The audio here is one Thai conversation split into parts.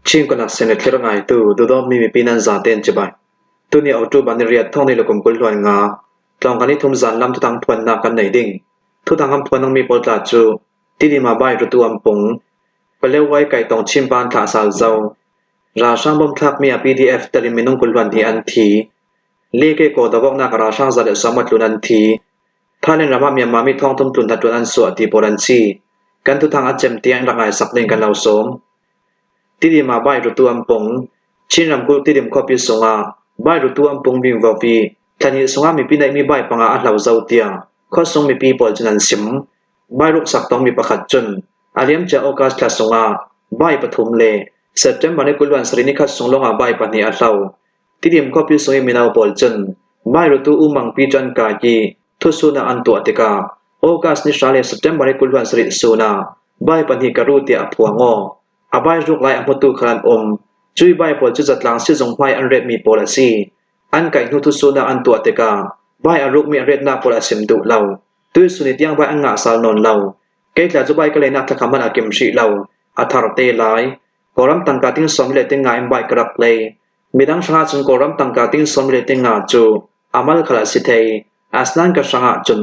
ชิงก็นักเสนอเทระไงตัวดูดอมมีปีนันซาเตนจิบายตัวนี้เอาจูบันเรียดท่องในละกุมกุลหวนงาตองกันนี้ทุ่มจันลำทุตังพวนนักกันไหนดิ่งทุตังคำพวนต้องมีปอลตาจูที่ดีมาใบรตัวอัมปงไปเลี้ยวไว้ไก่ตองชิมปานถาสาวเจ้าราช่างบ่มทักมีPDF ตริมินุงกุลหวนที่อันทีเลี้ยกโกตะบอกนักราช่างจัดสมัติลุนันทีท่านในระมามีมามีท่องทุ่มตุนทัดตุนันสวดที่โบราณซีกันทุตังอัจเจมเตียงหลักไงสักเล่นกันเราสมที่ดีมาใบรตัวอัมปงชินรำกุลที่ดีมคอพิสงาใบรตัวอัมปงวิงวาวีท่านี้สงามีปีไหนมีใบปังอาเหล่าเจ้าเตียข้อสงมีปีปอลจนันสิมใบรุกสักต้องมีประคัดจนอาเลียมจะโอกาสทัดสงาใบปฐุมเลเซปเทมเบอร์ในกุลวันสรินิคัดสงลงอาใบปนีอาเหล่าที่ดีมคอพิสงมีนาวปอลจนใบรตัวอุมังปีจันกาจีทุสุนาอันตัวติกาโอกาสนิชาเลเซปเทมเบอร์ในกุลวันสริสุนาใบปนีการุติอาผัวงออาใบรุกไลอัมพตุขลันอมจุยใบปอลจุจัดหลังสิจงไพอันเรมีโพลาซีอันไก่นุทุสุนาอันตัวติกาใบอารุกมีเรดนาโพลาซิมดุเหล่าตุยสุนิตยังใบอังงาสาลนนเหล่าเกล้าจุใบก็เลยนักทำมันอาเกมชีเหล่าอัธารเตไลกอรัมตังกาติ้งสมเลติงงาอิมใบกรับเลยมีดังช่างจนกอรัมตังกาติ้งสมเลติงงาจูอามัลขลาสิเทอาสนันกับช่างจน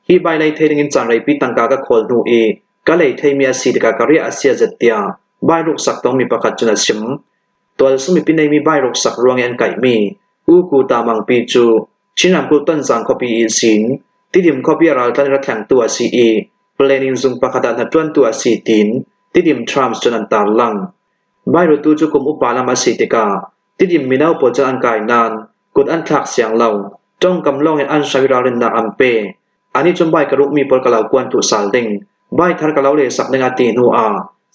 ฮีใบเลยเทดิงจังไรปีตังกากะโคลนูอีก็เลยเทมีอาศิดกากะเรียอาเซียเจตียใบรุกสักต้องมีประคัดจนสิมตัวสมิปินในมีใบรุกสักรวงเอ็นไก่มีอูกูตามังปีจูชินามกูต้นสังคปีอีสินที่ดิมคอปีราตันรักแข่งตัวซีเอเปลนิงซุงประคัดนัดจวนตัวซีตินที่ดิมทรัมส์จนันตาลังใบรุตูจุกุมอุปาลามาสิติกาที่ดิมมีนาวปจันอันไก่นานกุดอันทักเสียงเหล่าจ้องกำลองเอ็นอันชาวิรารินนาอัมเปอันนี้จนใบกระลุกมีปลกะเหล่ากวนตุสาลดิงใบทาร์กะเหล่าเลสักในงาตีนัว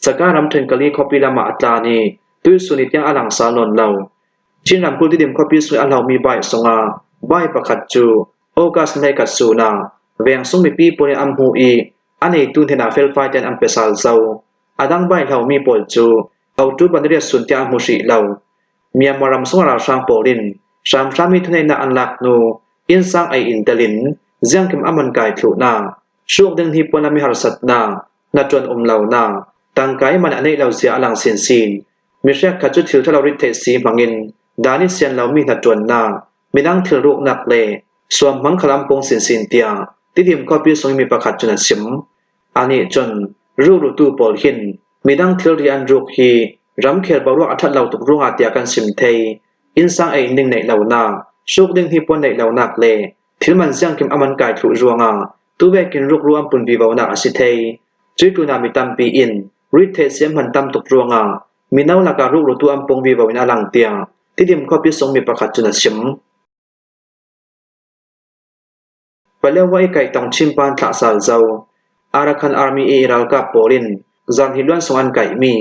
สการำเทนกะลีคอปีลามาอัตลานีตุยสุนิตยังอลังสาลนเหล่าชินรำกุลที่ดิมคอปีสุยอันเหล่ามีใบสงาใบประคัดจูโอกาสในกัดสูนาเวียงสงมีปีปนอัมหูอีอันนี้ตุนเทนาเฟลไฟเตนอัมเปซาลเซาอดังใบเหล่ามีปอลจูเอาจูบันเรียสุนเตียมุชิเหล่าเมียมารำสงราชางโปลินชามชามีทนายนาอันลักนูอินสังไออินเตลินเจียงคิมอามันไก่ถูนาช่วงดึงที่ปนมีหารสัตนานาจวนเหล่านาตังไกมันอันนี้เหล่าเสียอลังเซียนซีนมีเรียกขจุดถิวทะเลริเทสีมังอินดานิเซียนเหล่ามีนาจวนนามีนั่งถิวรูกนักเลส่วนมังคลำปงเซียนซีนเตียที่ดิมก็พิสงมีประคัดจนสิมอันนี้จนรูรุตูปอลหินมีดังถิวเรียนรูกฮีรำเขียบรุอัฐเหล่าตุกรุ่งอาเตียกันสิมเทยอินสังไอหนึ่งในเหล่านาช่วงดึงที่ปนในเหล่านักเลทิลมันเจียงคิมอามันไก่ถูรวงตัวเวกินรูกรวมปุ่นวิบาวนาอสิเทยจุดตุนามิตัมปีอินริเทเสียมหันตัมตุกรวงมีนาวลักการรูกรตัวอัมปงวิบาวินาลังเตียที่ดิมข้อพิสงมีประคัดจนสิมไปแล้วว่าไอไก่ต้องชิมปานถาสาลเจ้าอารักันอาร์มีเอรัลกับโปลินจานฮิลวันสวรรค์ไก่มี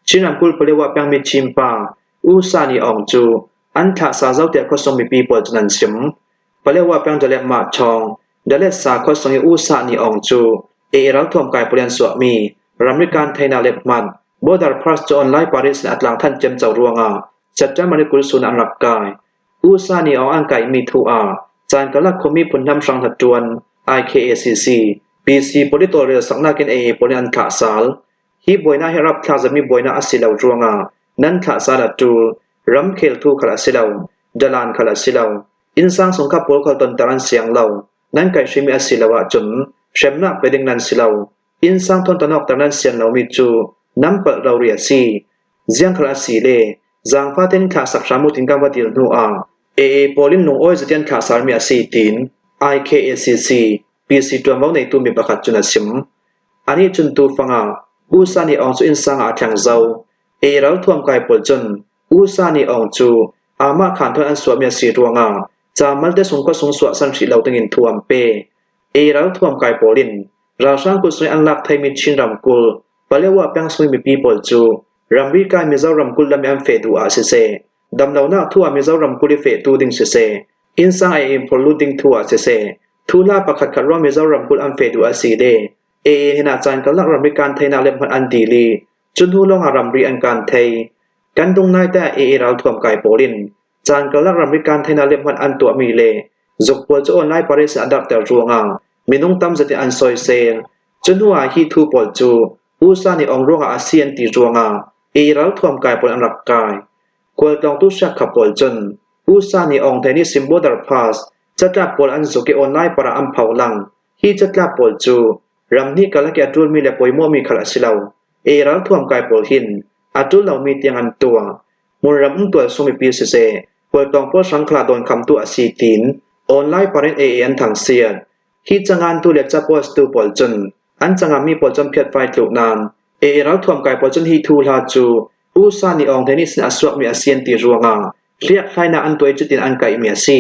ชินรำกุลไปแล้วว่าเปียงมีชิมปาอูซานีอองจูอันถาสาลเจ้าแต่ข้อสงมีปีปอลจนสิมไปแล้วว่าเปียงจะเล็บมาชองเดลสาข้อสงอูซานีอองจูเอรัลทวมไก่เปลี่ยนสวมีรัมริการไทยนาเล็บมันบอดาร์พลัสจอนไลปาริสอัตลังท่านเจมเจ้ารวงจัดจามันกุลสุนอันรักกายอูซานีเอาอันไก่มีทัวจานกลักคมีผลนำสังหัดจวน IKACC BC ปลิตอเรียสังนากินปลิอันขาสาลฮีบอยนาให้รับทาจะมีบอยนาอสิลาวรวงนั้นขาสาลจูรัมเคลทูขลาสิลาวดลานขลาสิลาวอินสังสงคาปอลขลตนตรันเสียงเหล่านั้นไก่ชิมีอสิลาวจนเชมนักไปดึงนันสิลาวอินสังทนตนอกตรันเสียงเหล่ามีจูน้ำเปิดเราเรียซีเจียงขลาสีเลจางฟาเทนขาสักสามุทิงกาวดิลนัวปอลินนงอ้อยจะเตียนขาสารมีอาศีติน IKACC PC ตัวมังในตัวมีประคัดจนสิมอันนี้จนตัวฟังอูซานีอองจูอินสังอาทางเจ้าเราทวมไก่ปอลจนอูซานีอองจูอามาขันทอนอันสวมีอาศีรวงจามันได้สงก็สงสวสันชิเหล่าตั้งอินทวมเปเราทวมไก่ปอลินราชากุศลอันลักไทยมีชินรำกุลไปเรียกว่าเปียงสวยมีปีปอลจูรัมวิกายมีเจ้ารำกุลและมีอันเฟดูอาเซเซดำเหล่าหน้าทั่วมีเจ้ารำกุลเฟตูดิงเซเซอินสังไออิมพอลูดิงทัวเซเซทูลาประคัดขัดว่ามีเจ้ารำกุลอันเฟดูอาซีเดเฮนาจานกลักรัมวิการไทยนาเล็มพันอันดีลีจุนหูลงอารัมรีอันการไทยกันตรงนายแต่เราทวมไก่โปลินจานกลักรัมวิการไทยนาเล็มพันอันตัวมีเลจกปวดจะออนไลน์ปาริสอันดับแต่รวงมีนุ่งตั้มจะติอันซอยเซจุนหัวฮีทูปอลจูอูซานีองรวงอาเซียนตีรวง รัลทวมกายปนอันรักกายกวลตองตุชักขับปอลจนอุสานีองเทนิสิมโบดาร์พาสจัดลาปอลอันสุกิออนไลน์paraอัมเผาลังฮีจัดลาปอลจูรำนี้กาลกิอาจุลมีเลปอยโมมีขลัดสิลาวรัลทวมกายปอลหินอาจุลเรามีเตียงอันตัวมุนรำตัวสมิปีเสกวลตองปอสังคลาโดนคำตัวสีตินออนไลน์paraอันทางเสียฮีจังอันตัวเล็กจะปอสตูปอลจนอันจังอามีปอลจนเพียดไฟตุนานรัลทวมกายปอลจนฮีทูลาจูอุสานีองเทนิสอาสวกมีอาเซียนตีรัวงาเรียกใครนาอันตัวจุดตินอันไกมีอาซี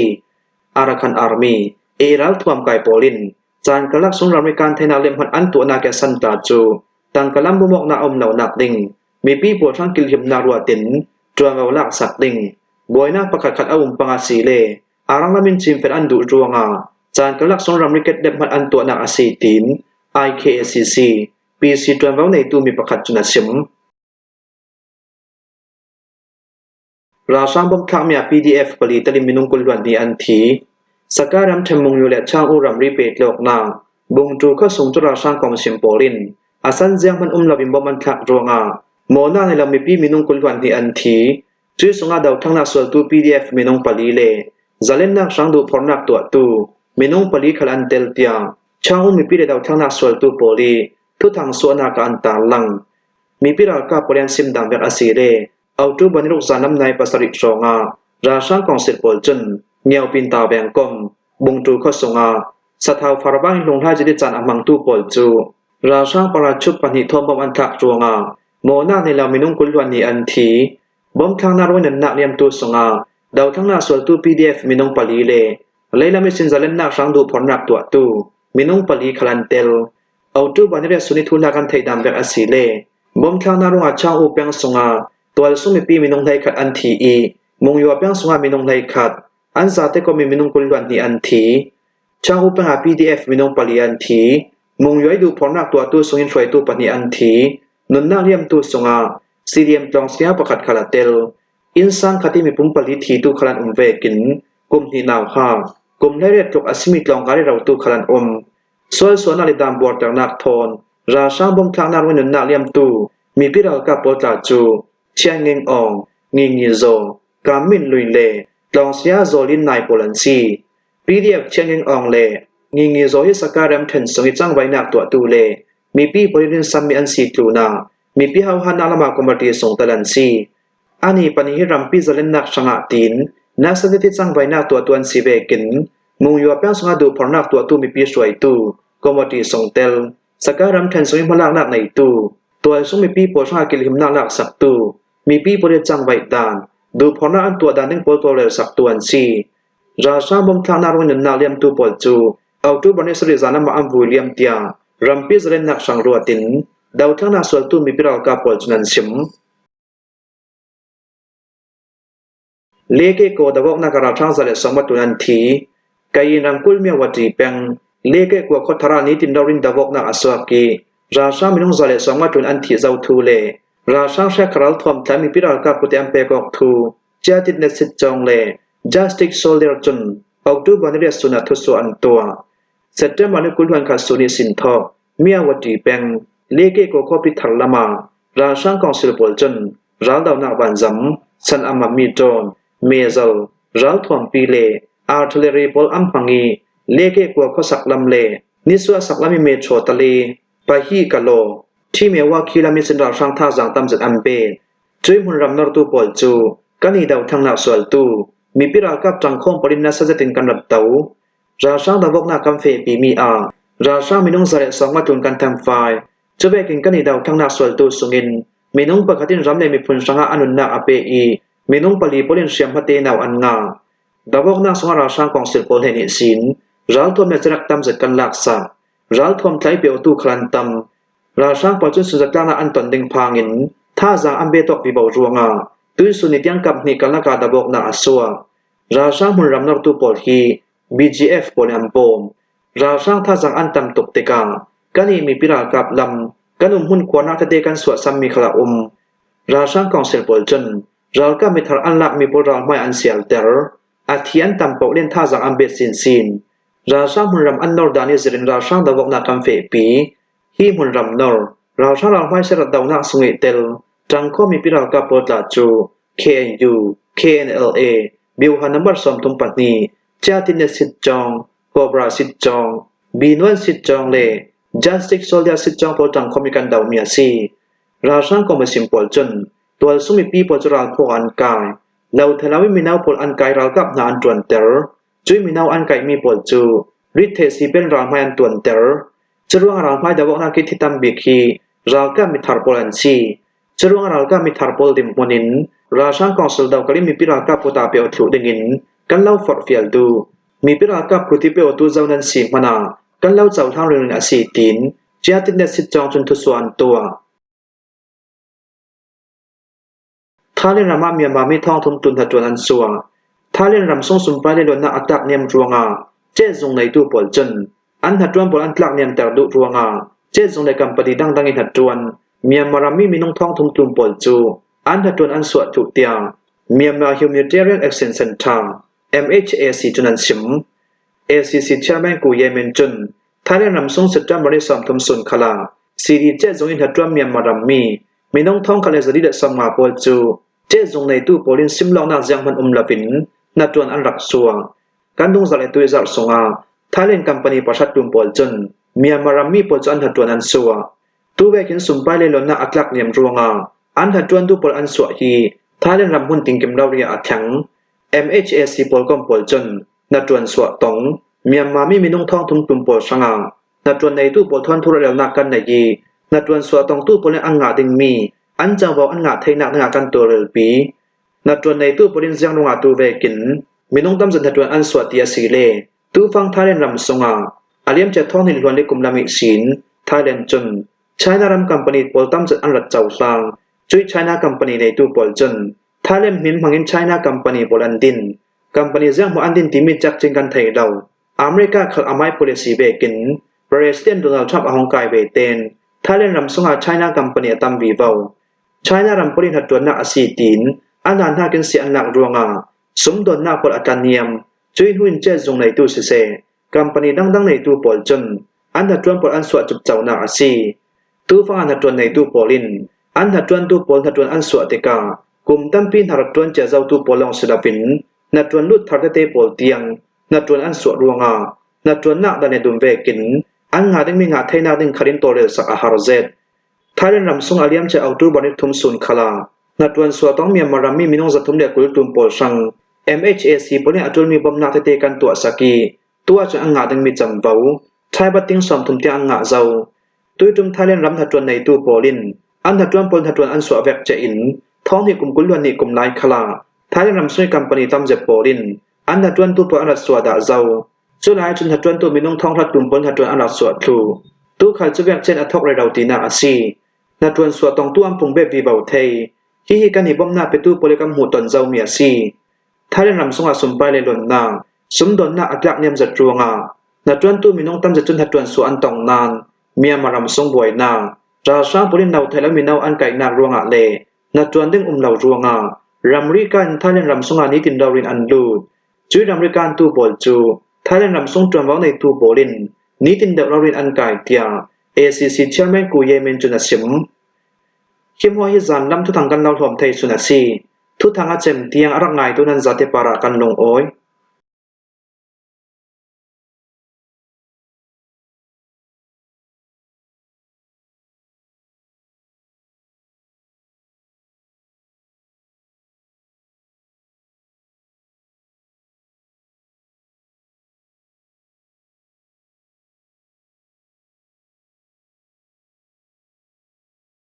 อารักันอาร์มีรัลทวมไกโปลินจานกลักสงรามการเทนาเลมพันอันตัวนาแกสันตาจูตังกลัมบุมกนาอมเหล่านักดิงมีปีปวดทั้งกิลหิมนารัวตินจวงเอาลักสักดิงบอยนาประคัดขัดอาวุธปังอาศีเลอารังนามินจิมเป็นอันดุรัวงาจานกลักสงรามเกตเดมพันอันตัวนาอาศีติน IKCC ปีซีจวงเอาในตัวมีประคัดจุนชิมราชาบมทักมี PDF ผลิตลิมินุงกุลวันดีอันทีสการัมเทมงยูเลช่างอุรัมรีเปตโลกนางบุงจูเข้าส่งจุราชางกองสิมโปลินอาศันเจียงมันลบิมบมันทักรัวงาโมนาในลำมีปีมินุงกุลวันดีอันทีจุยสงาดาวทั้งนักสวดตู PDF มินุงผลิเลจะเล่นนักช่างดูพอนักตัวตูมินุงผลิขลันเตลเตียช่างอุมีปีเดดาวทั้งนักสวดตูโปลีทุทางสวนากอันตาลังมีปีรากาโปลียนซิมดังเบกอาศีเลเอาจูบันรุกจานัมในปัสริตรองาราชากองสิบปอลจนเนียวปินตาแบงกอมบุงจูข้อสงาสถาวฟารบังลงท่าจิตจันอมังตูปอลจูราชาปราชุปปนิทอมบอมอันทักรวงาโมนาในลามินุงกุลวันนีอันทีบอมทางนารวันนักเลียมตูสงาดาวทั้งนาสวลตู PDF มินุงปลีเลเลยลามิสินจะเล่นนักช่างดูพอนักตัวตูมินุงปลีขลันเตลเอาจูบันเรสุนิทุนากันไทยดำแบบอาศีเลบอมทางนารวงช่างอุเปงสงาตัวสุมีปีมินงไทยขัดอันทีมงยัวเปียงสงามินงไทยขัดอันซาเตก็มีมินงกุลวันนีอันทีช่างอุปหา PDF มินงปลีอันทีมงยัวดูพอนักตัวตู้สงินช่วยตู้ปนีอันทีนุนนักเลียมตู้สงาซีเดียมตองเสียประคัดขลัดเตลอินสังคติมีปุ่มปลีทีตู้ขลันเวกินกุมที่นาวข้ากลุ่มได้เรียกจกอสิมิตลองการเราตู้ขลันส่วนนาฬิดามบอร์จากนักทอนราชาบงทางนารวันนักเลียมตู้มีพิรากับโปตาจูเชียงเงงอองงิงยิโซกามินลุยเล่ลองเสียโซลินนายโปลันซี PDF เชียงเงงอองเล่งิงยิโซฮิสการัมเทนสงิจังไว้นักตัวตูเล่มีปีบริเวณซัมมีอันซีตูนามีปีเฮาฮันนาลามากรมตีส่งตะลันซีอันนี้ปนิฮิรัมปีจะเล่นนักช่างอาตินนักสถิติจังไว้นักตัวตัวนซีเวกินมุงยัวเปียงสงาดูพอนักตัวตูมีปีสวยตูกรมตีส่งเตลสการัมเทนสงิมาลากนักในตูตัวสงมีปีโปช่างกิลหิมนักลักสักตูมีปีบริจังไว้ดานดูพอนักอันตัวดานนึงโปลเลสักตัวอันซีราชาบมทางนารวันนาเลียมตูปอลจูเอาตูบันเนสริจานามาอัมบูเลียมเตียรัมพิสเรนนักช่างรัวตินดาวทางนาสวลตูมีพิรากาปอลจุนันชิมเลเกโกดาวกนักราชาจะเลสมัตุนันทีกายินังกุลเมียวัดีเปงเลเกโกขทารานิตินดารินดาวกนักอสวากีราชามินุงจะเลสมัตุนันทีเจ้าทูเลราชาเชครัลทอมทามีพิรากาปุติอัมเปกอกทูเจติดเนสิจงเลจัสติกโซลเดอร์จุนออกดูบันเรียสุนัทุสุอันตัวเสร็จแล้วมันกุลวันขัดสุนิสินทอเมียวัดีเปงเลเกโกขพิทัลลามาราชากองสิลปอลจุนรัลดาวนาบันซัมสันอามามีโจนเมซัลรัลทอมปีเลอาร์ทิลเลอรีบอลอัมพังกีเลเกโกขสักลำเลนิสวาสักลามิเมโชตลีปะฮีกะโลที่เมว่าคีลามิสินราช่างท่าจังตำจัดอัมเปจุยมุนรำนอร์ตูปอลจูกันอีดาวทั้งนักสวลตูมีพิรากับจังคงปรินนัสจะตินกันรับเตาราช่างดาวกนักกัมเฟปีมีอาราช่างมินุงสระสองมาตุนกันทำไฟจะเบกินกันอีดาวทั้งนักสวลตูสุงินมินุงปะคัตินรำเลมีพุนสังหาอนุนักอเปอีมินุงปลีปลินเสียมพัตเตนาวอันงาดาวกนักสงราช่างของศิลปนเฮนิสินรัลทวมเมจรักตำจัดกันลักษะรัลทวมไทยเปียวตูคลันตำราช่างปัจจุบันสุดกลางอันตนดิงพางินท่าจางอันเบตอกปีบาวรัวงาตุยสุนิยังกับนิกันนักดาวกนักอสัวราช่างมุนรำนอร์ตูปอลฮี BGF ปนอัมโปมราช่างท่าจางอันตำตกเตกากันนี้มีพิรากับลำกันหุ่นควรนักเตกันสวดซัมมีขลาราช่างกองเซลปอลจนรัลก็มีทารันลักมีโปรรัลไม่อันเสียลเตอร์อาทิอันตำปกเล่นท่าจางอันเบสินซินราช่างมุนรำอันนอร์ดานิสรินราช่างดาวกนักกัมเฟปีฮีมุนรำนอร์ราช่างเราไม่ใช่ระดับนักสงิเตล จังข้อมีปิรากับโปรตลาจู KNU KNLA บิวฮานัมบัรสอมทุมปัตนีจาตินเนสิจองโคบราสิจองบีนวันสิจองเลจัสติกโซเลียสิจองโปรจังข้อมีกันดาวเมียซีราชังก็มาสิมปอลจนตัวสุมีปีปอจราลพวกอันกายเราทลาวิมีนาวปอลอันกายรากับนานตวนเตอร์จุยมีนาวอันกายมีปอลจูริเทซีเป็นรางไม้อันตวนเตอร์จรวงรางไม้ดาวนาคิดที่ตามบิคีรากับมิทาร์ปอลันซีจรวงรากับมิทาร์ปอลดิมโมนินราชังกองสุลดาวกลิมีปิรากับปุตาเปียวถิวดิงินกันเล่าฟอร์ฟิลดูมีปิรากับกุติเปียวตูเจ้านันสีมนากันเล่าเจ้าทางเรื่องอาศีตินเจ้าตินเนสิจองจนทุสวนตัวถ้าเล่นรำมาเมียมาไม่ท่องทุมตุนถัดจวนอันสัวถ้าเล่นรำส่งสุมไปในลวนนาอัตักเนียมรวงาเจ๊ทรงในตู้ปอลจนอันถัดจวนปอลอันตักเนียมแต่ดุรวงาเจ๊ทรงในกำปฏิดังดังอินถัดจวนเมียมารามีมีน้องท่องทุมตุนปอลจูอันถัดจวนอันสวดถูกเตียงเมียมา Humanitarian Action Center MHAC จุนันสิม ACC เชื่อแม่งกูเยเมนจุนถ้าเล่นรำส่งสุดจำบริสอมทุมสุนคลาซีดีเจ๊ทรงอินถัดจวนเมียมารามีน้องท่องคาเลสดีเดสมาปอลจูเจจงในตู้โปลินซิมลองนักยังมันลาปินนัดจวนอันรักสวงการดงสลายตัวจัดสงาถ้าเล่นกัมปานีประชัดตุมปอลจนเมียมารามีปอลจนถัดจวนอันสวงตู้เวกินสุมไปเลยลนนาอักลักเนียมรวงาอันถัดจวนตู้ปอลอันสวฮีถ้าเล่นรำหุ่นติงเกมเราเรียอัดทั้ง MHAC ปอลกอมปอลจนนัดจวนสวตงเมียมามีน้องท่องทุมตุมปอลสงานัดจวนในตู้ปอลทอนทุเรศนักกันในยีนัดจวนสวตงตู้ปอลอันงาดิงมีอันจังบอกอันงาไทยนักงากันตัวเรลปีนัดจวนในตู้ปรินเสียงลงอาตูเวกินมีน้องตั้มสันทัดจวนอันสวัสดีสีเลตู้ฟังทาเรนรำสงาอาเลียมจะท่องในลวนในกลุ่มลามิสินทาเรนจนใช้นารำกัมปานีปอลตั้มจัดอันรัดเจ้าสร้างช่วยใช้นากัมปานีในตู้ปอลจนทาเรนมินพังเงินใช้นากัมปานีปอลอันดินกัมปานีเสียงหัวอันดินที่มีจักจึงกันไทยเราอเมริกาขัดอามายโพลิซีเวกินประธานโดนัลด์ทรัมป์อหงกายเวเตนทาเรนรำสงาใช้นากัมปานีตั้มวีเวลใช้นารำปรินทัดจวนนาอาศีตินอันนั้นหากันเสียนักรวงาสมดนนาปอลอาการเนียมช่วยหุ่นเจจงในตู้เสกัมปานีดังในตู้ปอลจนอันถัดจวนปอลอันสวดจุบเจ้านาอาศีตู้ฟังอันถัดจวนในตู้ปอลินอันถัดจวนตู้ปอลถัดจวนอันสวดเตกากุมตั้มปีนถัดจวนเจเจ้าตู้ปอลลองศิลปินนัดจวนลุดถัดเตปอลเตียงนัดจวนอันสวดรวงานัดจวนนักดันในดุมเวกินอันงาดึงมีงาไทยนาดึงคารินโตเรลสักอาหารเซตถ้าเล่นรำส่งอาเลียมจะเอาตู้บอลทุมสุนคลานัดวันสวต้องเมียมารามีมีน้องจัตุมเดียกุลตุมปอลชัง MHAC ปนเนี่ยอาจจะมีบำนาเตกันตัวสักีตัวจะอังงาดังมีจำเบาใช้บัตติงสอมทุมเตียอังงาเจ้าตุยตุมทาเล่นรำถัดจวนในตู้ปอลินอันถัดจวนปอลถัดจวนอันสวแวกเจอินท้องที่กลุ่มกุลวันนี้กลุ่มไลคลาทาเล่นรำส่งกัมปานีตั้มเจ็บปอลินอันถัดจวนตู้ปอลอันสวดาเจ้าสุดท้ายจนถัดจวนตัวมีน้องท้องถัดตุมปอลถัดจวนอันสวดทูตู้ขัดจะแวกเจนอัทอกไรเราตีนาอาซีนัดจวนสวดตองตู้อัมพงเบบีเบาเทยที่กันหิบอมนาไปตู้โปรแกรมหูตนเจ้าเมียซีถ้าเล่นรำสงอาสมไปเลยหล่นนาสมดนนาอักลักเนียมจัดรวงานัดจวนตู้มีน้องตั้มจัดจนถัดจวนสวอันตองนานเมียมารำสงบ่อยนาราชาปรินเราไทยแล้วมีนาวอันไก่นารวงาเลนัดจวนดึงเหล่ารวงารำริกันถ้าเล่นรำสงานี้ตินดารินอันลูดจุยรำริกันตู้บอลจูถ้าเล่นรำสงจวนว่าในตู้บอลินนี้ตินดารินอันไก่เตีย ACC เชื่อแม่งกูเยเมนจุนสิมคิมหัวฮิจันลำทุกทางกันเราถมไทยสุนัสีทุกทางอาเจมเตียงรักไงตัวนั้นจะเตปาระกันลงโอย